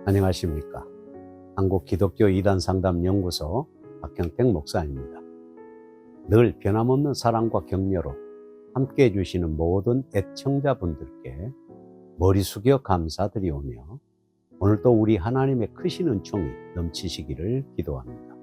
안녕하십니까. 한국기독교 이단상담연구소 박형택 목사입니다. 늘 변함없는 사랑과 격려로 함께 해주시는 모든 애청자분들께 머리 숙여 감사드리오며 오늘도 우리 하나님의 크신 은총이 넘치시기를 기도합니다.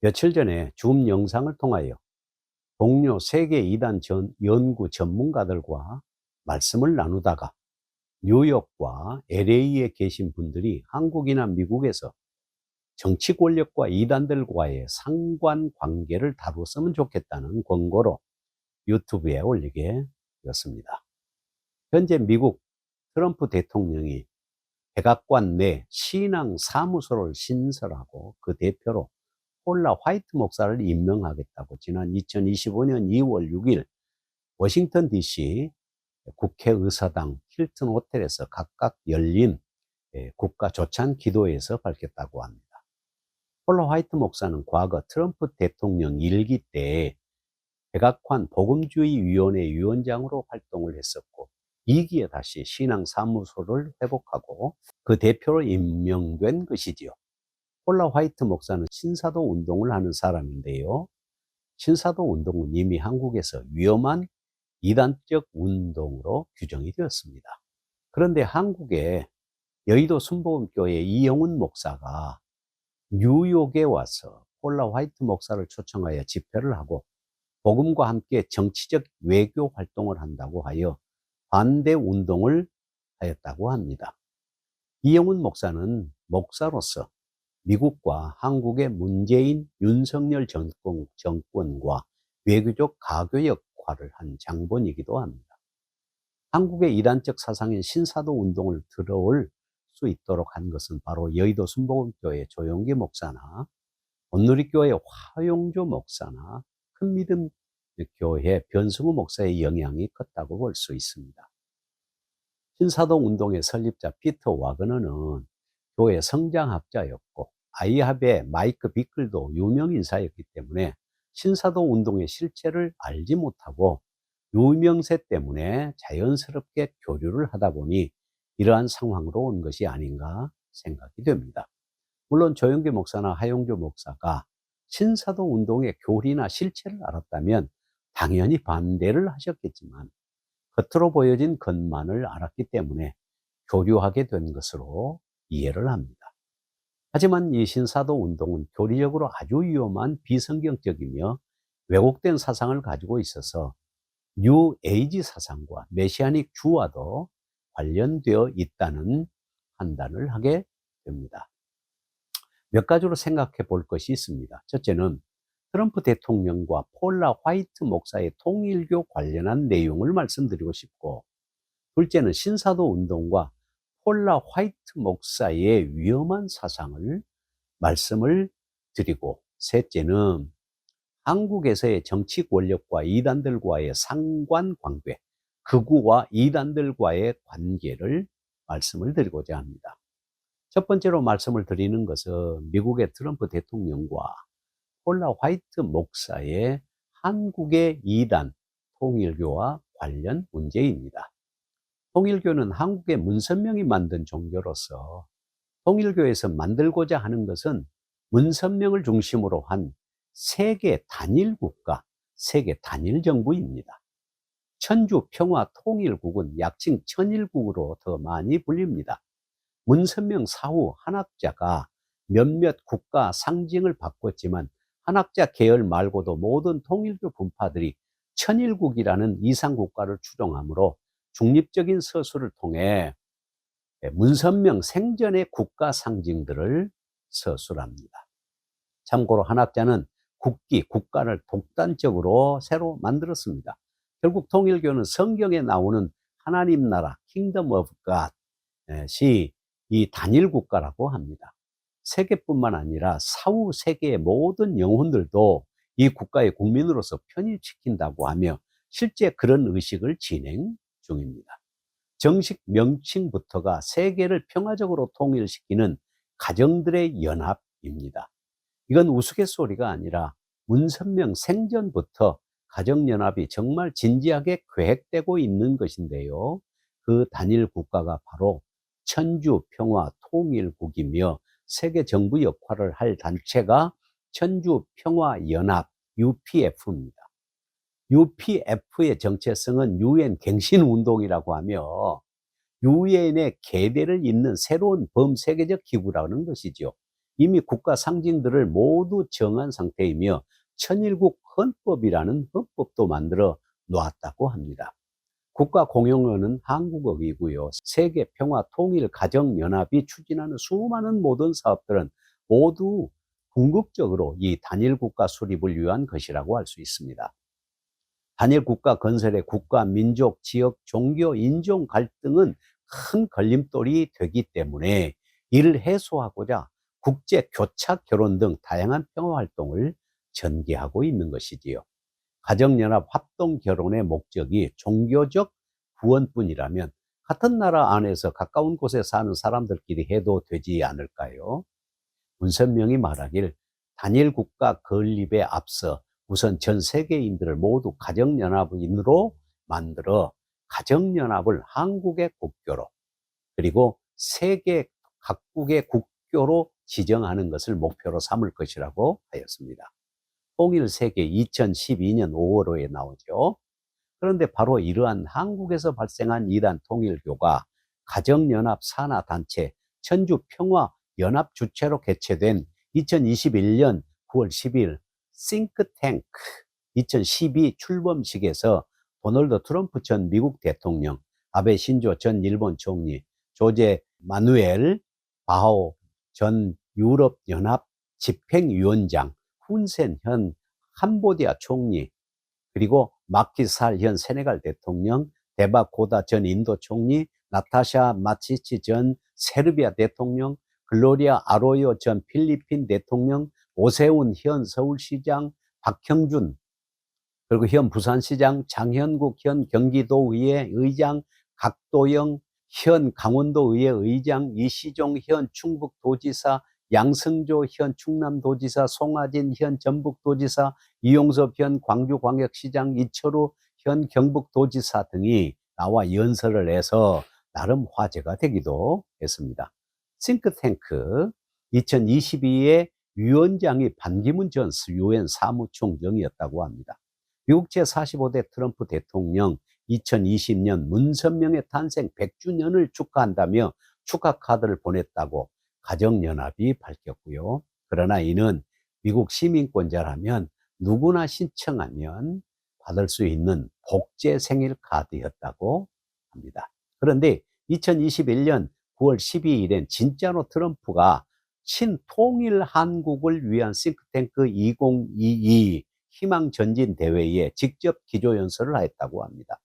며칠 전에 줌 영상을 통하여 동료 세계 이단 연구 전문가들과 말씀을 나누다가 뉴욕과 LA에 계신 분들이 한국이나 미국에서 정치 권력과 이단들과의 상관관계를 다뤘으면 좋겠다는 권고로 유튜브에 올리게 되었습니다. 현재 미국 트럼프 대통령이 백악관 내 신앙사무소를 신설하고 그 대표로 폴라 화이트 목사를 임명하겠다고 지난 2025년 2월 6일 워싱턴 DC 국회의사당 힐튼 호텔에서 각각 열린 국가 조찬 기도회에서 밝혔다고 합니다. 폴라 화이트 목사는 과거 트럼프 대통령 일기 때 백악관 복음주의위원회 위원장으로 활동을 했었고 2기에 다시 신앙사무소를 회복하고 그 대표로 임명된 것이지요. 폴라 화이트 목사는 신사도 운동을 하는 사람인데요. 신사도 운동은 이미 한국에서 위험한 이단적 운동으로 규정이 되었습니다. 그런데 한국의 여의도 순복음교회 이영훈 목사가 뉴욕에 와서 폴라 화이트 목사를 초청하여 집회를 하고 복음과 함께 정치적 외교 활동을 한다고 하여 반대 운동을 하였다고 합니다. 이영훈 목사는 목사로서 미국과 한국의 문재인, 윤석열 정권과 외교적 가교 역할을 한 장본이기도 합니다. 한국의 이단적 사상인 신사도 운동을 들어올 수 있도록 한 것은 바로 여의도 순복음교회 조용기 목사나 온누리교회 화용조 목사나 큰믿음 교회 변승우 목사의 영향이 컸다고 볼 수 있습니다. 신사도 운동의 설립자 피터 와그너는 교회 성장학자였고 아이합의 마이크 비클도 유명 인사였기 때문에 신사도 운동의 실체를 알지 못하고 유명세 때문에 자연스럽게 교류를 하다 보니 이러한 상황으로 온 것이 아닌가 생각이 됩니다. 물론 조영기 목사나 하용조 목사가 신사도 운동의 교리나 실체를 알았다면 당연히 반대를 하셨겠지만 겉으로 보여진 것만을 알았기 때문에 교류하게 된 것으로 이해를 합니다. 하지만 이 신사도 운동은 교리적으로 아주 위험한 비성경적이며 왜곡된 사상을 가지고 있어서 뉴 에이지 사상과 메시아닉 주와도 관련되어 있다는 판단을 하게 됩니다. 몇 가지로 생각해 볼 것이 있습니다. 첫째는 트럼프 대통령과 폴라 화이트 목사의 통일교 관련한 내용을 말씀드리고 싶고, 둘째는 신사도 운동과 폴라 화이트 목사의 위험한 사상을 말씀을 드리고, 셋째는 한국에서의 정치 권력과 이단들과의 상관관계, 극우와 이단들과의 관계를 말씀을 드리고자 합니다. 첫 번째로 말씀을 드리는 것은 미국의 트럼프 대통령과 폴라 화이트 목사의 한국의 이단 통일교와 관련 문제입니다. 통일교는 한국의 문선명이 만든 종교로서 통일교에서 만들고자 하는 것은 문선명을 중심으로 한 세계 단일 국가, 세계 단일 정부입니다. 천주 평화 통일국은 약칭 천일국으로 더 많이 불립니다. 문선명 사후 한학자가 몇몇 국가 상징을 바꿨지만 한학자 계열 말고도 모든 통일교 분파들이 천일국이라는 이상국가를 추종하므로 중립적인 서술을 통해 문선명 생전의 국가 상징들을 서술합니다. 참고로 한학자는 국가를 독단적으로 새로 만들었습니다. 결국 통일교는 성경에 나오는 하나님 나라, 킹덤 오브 갓이 이 단일 국가라고 합니다. 세계뿐만 아니라 사후 세계의 모든 영혼들도 이 국가의 국민으로서 편입시킨다고 하며 실제 그런 의식을 진행 중입니다. 정식 명칭부터가 세계를 평화적으로 통일시키는 가정들의 연합입니다. 이건 우스갯소리가 아니라 문선명 생전부터 가정연합이 정말 진지하게 계획되고 있는 것인데요. 그 단일 국가가 바로 천주평화통일국이며 세계 정부 역할을 할 단체가 천주평화연합 UPF입니다. UPF의 정체성은 유엔 갱신운동이라고 하며 유엔의 계대를 잇는 새로운 범세계적 기구라는 것이죠. 이미 국가 상징들을 모두 정한 상태이며 천일국 헌법이라는 헌법도 만들어 놓았다고 합니다. 국가 공용어는 한국어이고요. 세계 평화 통일 가정 연합이 추진하는 수많은 모든 사업들은 모두 궁극적으로 이 단일 국가 수립을 위한 것이라고 할 수 있습니다. 단일 국가 건설에 국가, 민족, 지역, 종교, 인종 갈등은 큰 걸림돌이 되기 때문에 이를 해소하고자 국제 교착 결혼 등 다양한 평화 활동을 전개하고 있는 것이지요. 가정연합 합동 결혼의 목적이 종교적 구원뿐이라면 같은 나라 안에서 가까운 곳에 사는 사람들끼리 해도 되지 않을까요? 문선명이 말하길 단일 국가 건립에 앞서 우선 전 세계인들을 모두 가정연합인으로 만들어 가정연합을 한국의 국교로 그리고 세계 각국의 국교로 지정하는 것을 목표로 삼을 것이라고 하였습니다. 통일세계 2012년 5월호에 나오죠. 그런데 바로 이러한 한국에서 발생한 이단 통일교가 가정연합 산하단체 천주평화연합 주체로 개최된 2021년 9월 10일 싱크탱크 2012 출범식에서 도널드 트럼프 전 미국 대통령, 아베 신조 전 일본 총리, 조제 마누엘 바오 전 유럽연합 집행위원장, 훈센 현 캄보디아 총리, 그리고 마키살 현 세네갈 대통령, 데바 고다 전 인도 총리, 나타샤 마치치 전 세르비아 대통령, 글로리아 아로요 전 필리핀 대통령, 오세훈 현 서울시장, 박형준 그리고 현 부산시장, 장현국 현 경기도의회 의장, 각도영 현 강원도의회 의장, 이시종 현 충북도지사, 양승조 현 충남도지사, 송하진 현 전북도지사, 이용섭 현 광주광역시장, 이철우 현 경북도지사 등이 나와 연설을 해서 나름 화제가 되기도 했습니다. 싱크탱크 2022의 위원장이 반기문 전 유엔 사무총장이었다고 합니다. 미국 제45대 트럼프 대통령 2020년 문선명의 탄생 100주년을 축하한다며 축하 카드를 보냈다고 가정연합이 밝혔고요. 그러나 이는 미국 시민권자라면 누구나 신청하면 받을 수 있는 복제 생일 카드였다고 합니다. 그런데 2021년 9월 12일엔 진짜로 트럼프가 신통일 한국을 위한 싱크탱크 2022 희망전진대회에 직접 기조연설을 했다고 합니다.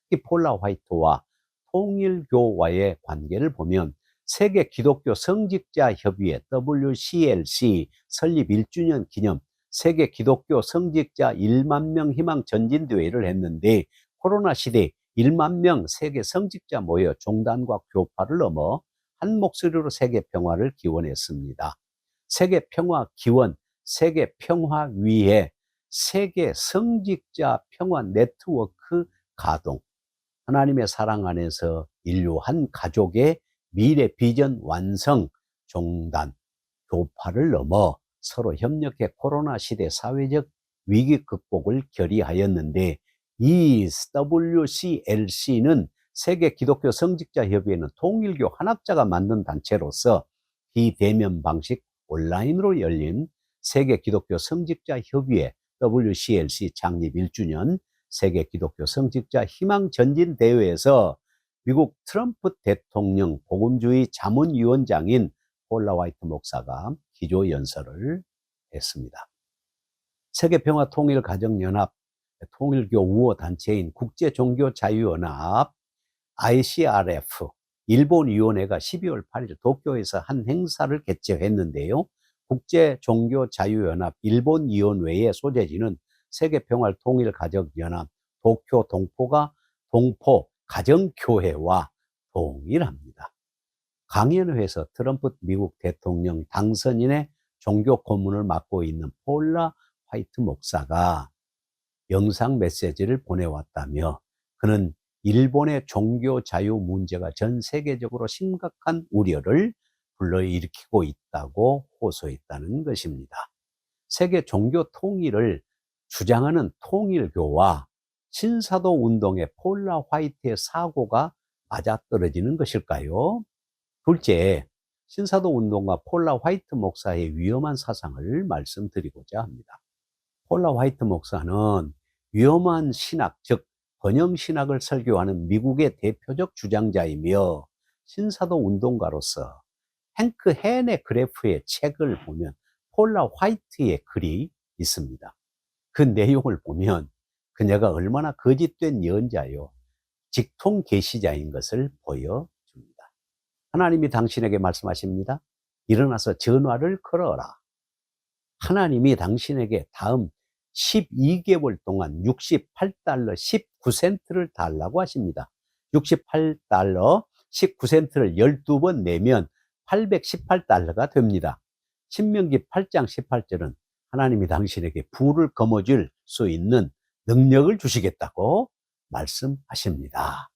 특히 폴라 화이트와 통일교와의 관계를 보면 세계 기독교 성직자 협의회 WCLC 설립 1주년 기념 세계 기독교 성직자 1만 명 희망 전진대회를 했는데 코로나 시대 1만 명 세계 성직자 모여 종단과 교파를 넘어 한 목소리로 세계 평화를 기원했습니다. 세계 평화 기원, 세계 평화 위에 세계 성직자 평화 네트워크 가동, 하나님의 사랑 안에서 인류 한 가족의 미래 비전 완성, 종단, 교파를 넘어 서로 협력해 코로나 시대 사회적 위기 극복을 결의하였는데 이 WCLC는 세계 기독교 성직자 협의회는 통일교 한학자가 만든 단체로서 비대면 방식 온라인으로 열린 세계 기독교 성직자 협의회 WCLC 창립 1주년 세계 기독교 성직자 희망 전진 대회에서 미국 트럼프 대통령 복음주의 자문위원장인 폴라 화이트 목사가 기조 연설을 했습니다. 세계평화통일가정연합 통일교 우호 단체인 국제종교자유연합 ICRF 일본위원회가 12월 8일 도쿄에서 한 행사를 개최했는데요. 국제종교자유연합 일본위원회의 소재지는 세계평화통일가정연합 도쿄 동포가 동포 가정교회와 동일합니다. 강연회에서 트럼프 미국 대통령 당선인의 종교 고문을 맡고 있는 폴라 화이트 목사가 영상 메시지를 보내왔다며 그는 일본의 종교 자유 문제가 전 세계적으로 심각한 우려를 불러일으키고 있다고 호소했다는 것입니다. 세계 종교 통일을 주장하는 통일교와 신사도 운동의 폴라 화이트의 사고가 맞아떨어지는 것일까요? 둘째, 신사도 운동과 폴라 화이트 목사의 위험한 사상을 말씀드리고자 합니다. 폴라 화이트 목사는 위험한 신학, 즉 번영 신학을 설교하는 미국의 대표적 주장자이며 신사도 운동가로서 행크 헨의 그래프의 책을 보면 폴라 화이트의 글이 있습니다. 그 내용을 보면 그녀가 얼마나 거짓된 예언자요, 직통 계시자인 것을 보여줍니다. 하나님이 당신에게 말씀하십니다. 일어나서 전화를 걸어라. 하나님이 당신에게 다음 12개월 동안 68달러 19센트를 달라고 하십니다. 68달러 19센트를 12번 내면 818달러가 됩니다. 신명기 8장 18절은 하나님이 당신에게 부를 거머쥘 수 있는 능력을 주시겠다고 말씀하십니다.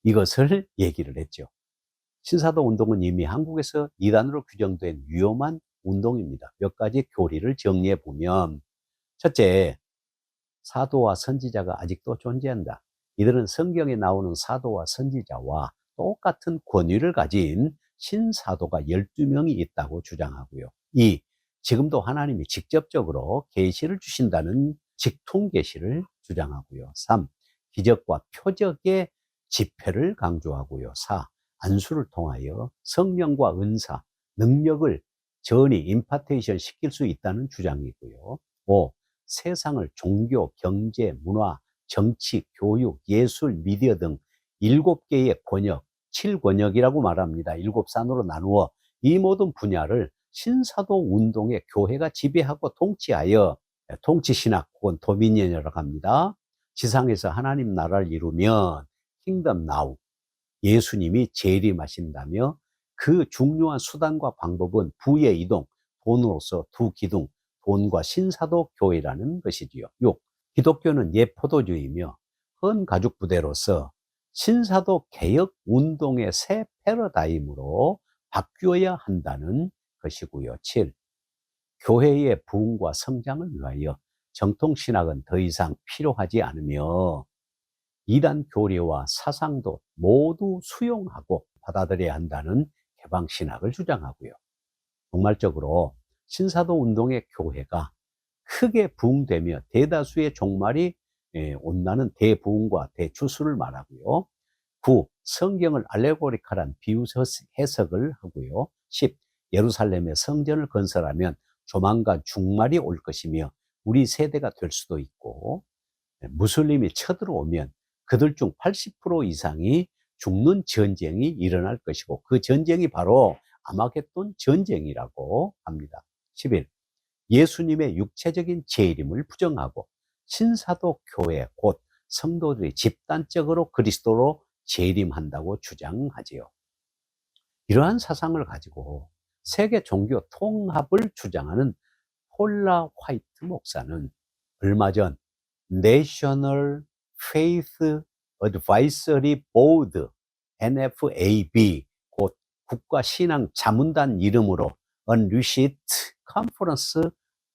이것을 얘기를 했죠. 신사도 운동은 이미 한국에서 이단으로 규정된 위험한 운동입니다. 몇 가지 교리를 정리해 보면, 첫째, 사도와 선지자가 아직도 존재한다. 이들은 성경에 나오는 사도와 선지자와 똑같은 권위를 가진 신사도가 12명이 있다고 주장하고요. 2, 지금도 하나님이 직접적으로 계시를 주신다는 직통 계시를 주장하고요. 3, 기적과 표적의 집회를 강조하고요. 4, 안수를 통하여 성령과 은사, 능력을 전이 임파테이션 시킬 수 있다는 주장이고요. 5, 세상을 종교, 경제, 문화, 정치, 교육, 예술, 미디어 등 7개의 권역, 7권역이라고 말합니다. 7산으로 나누어 이 모든 분야를 신사도 운동의 교회가 지배하고 통치하여 통치신학 혹은 도미니언이라고 합니다. 지상에서 하나님 나라를 이루면 킹덤 나우, 예수님이 재림하신다며 그 중요한 수단과 방법은 부의 이동, 돈으로서 두 기둥, 돈과 신사도 교회라는 것이지요. 6. 기독교는 옛 포도주이며 헌 가죽 부대로서 신사도 개혁 운동의 새 패러다임으로 바뀌어야 한다는 것이고요. 7. 교회의 부흥과 성장을 위하여 정통신학은 더 이상 필요하지 않으며 이단 교리와 사상도 모두 수용하고 받아들여야 한다는 개방신학을 주장하고요. 종말적으로 신사도 운동의 교회가 크게 부흥되며 대다수의 종말이 온다는 대부흥과 대추수를 말하고요. 9. 성경을 알레고리칼한 비유 해석을 하고요. 10. 예루살렘의 성전을 건설하면 조만간 종말이 올 것이며 우리 세대가 될 수도 있고, 무슬림이 쳐들어오면 그들 중 80% 이상이 죽는 전쟁이 일어날 것이고 그 전쟁이 바로 아마겟돈 전쟁이라고 합니다. 11. 예수님의 육체적인 재림을 부정하고 신사도 교회 곧 성도들이 집단적으로 그리스도로 재림한다고 주장하지요. 이러한 사상을 가지고 세계 종교 통합을 주장하는 폴라 화이트 목사는 얼마 전 National Faith Advisory Board NFAB 곧 국가신앙 자문단 이름으로 Unleashed Conference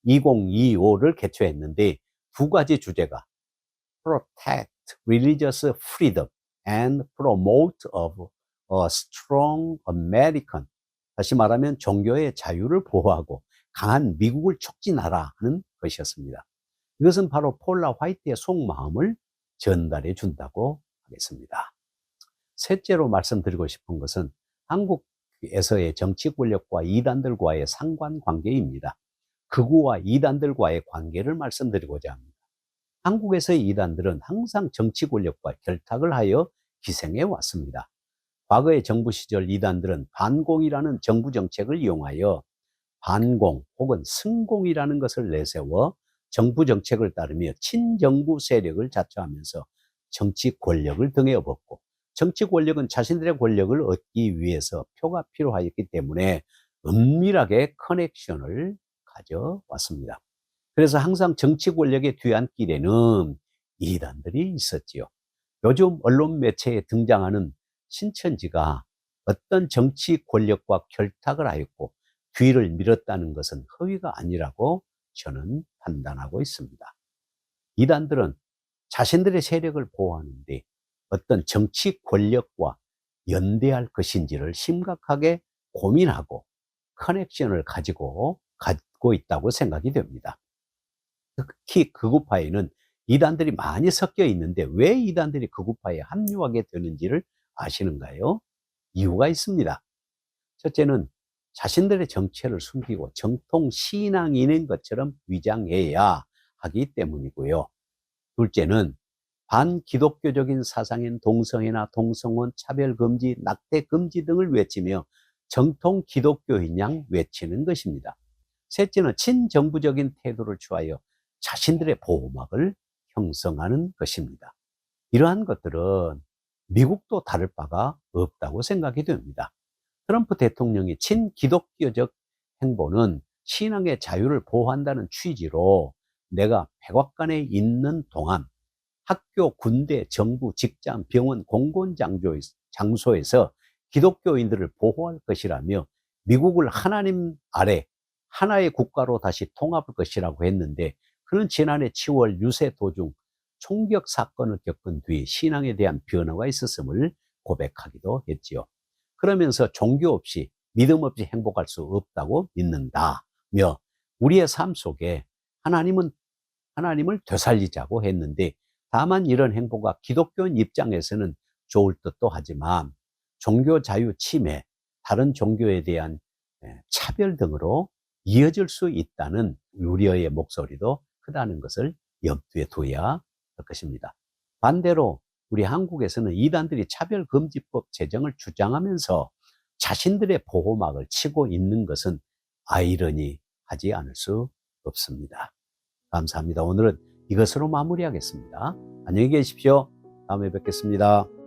2025를 개최했는데 두 가지 주제가 Protect Religious Freedom and Promote a Strong American, 다시 말하면 종교의 자유를 보호하고 강한 미국을 촉진하라 하는 것이었습니다. 이것은 바로 폴라 화이트의 속마음을 전달해 준다고 하겠습니다. 셋째로 말씀드리고 싶은 것은 한국에서의 정치 권력과 이단들과의 상관관계입니다. 극우와 이단들과의 관계를 말씀드리고자 합니다. 한국에서의 이단들은 항상 정치 권력과 결탁을 하여 기생해 왔습니다. 과거의 정부 시절 이단들은 반공이라는 정부 정책을 이용하여 반공 혹은 승공이라는 것을 내세워 정부 정책을 따르며 친정부 세력을 자처하면서 정치 권력을 등에 업었고, 정치 권력은 자신들의 권력을 얻기 위해서 표가 필요하였기 때문에 은밀하게 커넥션을 가져왔습니다. 그래서 항상 정치 권력의 뒤안길에는 이단들이 있었지요. 요즘 언론 매체에 등장하는 신천지가 어떤 정치 권력과 결탁을 하였고 뒤를 밀었다는 것은 허위가 아니라고 저는 판단하고 있습니다. 이단들은 자신들의 세력을 보호하는데 어떤 정치 권력과 연대할 것인지를 심각하게 고민하고 커넥션을 갖고 있다고 생각이 됩니다. 특히 극우파에는 이단들이 많이 섞여 있는데 왜 이단들이 극우파에 합류하게 되는지를 아시는가요? 이유가 있습니다. 첫째는 자신들의 정체를 숨기고 정통 신앙인인 것처럼 위장해야 하기 때문이고요. 둘째는 반기독교적인 사상인 동성애나 동성혼, 차별금지, 낙태금지 등을 외치며 정통 기독교인 양 외치는 것입니다. 셋째는 친정부적인 태도를 취하여 자신들의 보호막을 형성하는 것입니다. 이러한 것들은 미국도 다를 바가 없다고 생각이 됩니다. 트럼프 대통령의 친기독교적 행보는 신앙의 자유를 보호한다는 취지로 내가 백악관에 있는 동안 학교, 군대, 정부, 직장, 병원, 공공장소에서 기독교인들을 보호할 것이라며 미국을 하나님 아래 하나의 국가로 다시 통합할 것이라고 했는데 그는 지난해 10월 유세 도중 총격 사건을 겪은 뒤 신앙에 대한 변화가 있었음을 고백하기도 했지요. 그러면서 종교 없이 믿음 없이 행복할 수 없다고 믿는다며 우리의 삶 속에 하나님을 되살리자고 했는데 다만 이런 행보가 기독교인 입장에서는 좋을 듯도 하지만 종교 자유 침해, 다른 종교에 대한 차별 등으로 이어질 수 있다는 우려의 목소리도 크다는 것을 염두에 둬야 할 것입니다. 반대로 우리 한국에서는 이단들이 차별금지법 제정을 주장하면서 자신들의 보호막을 치고 있는 것은 아이러니하지 않을 수 없습니다. 감사합니다. 오늘은 이것으로 마무리하겠습니다. 안녕히 계십시오. 다음에 뵙겠습니다.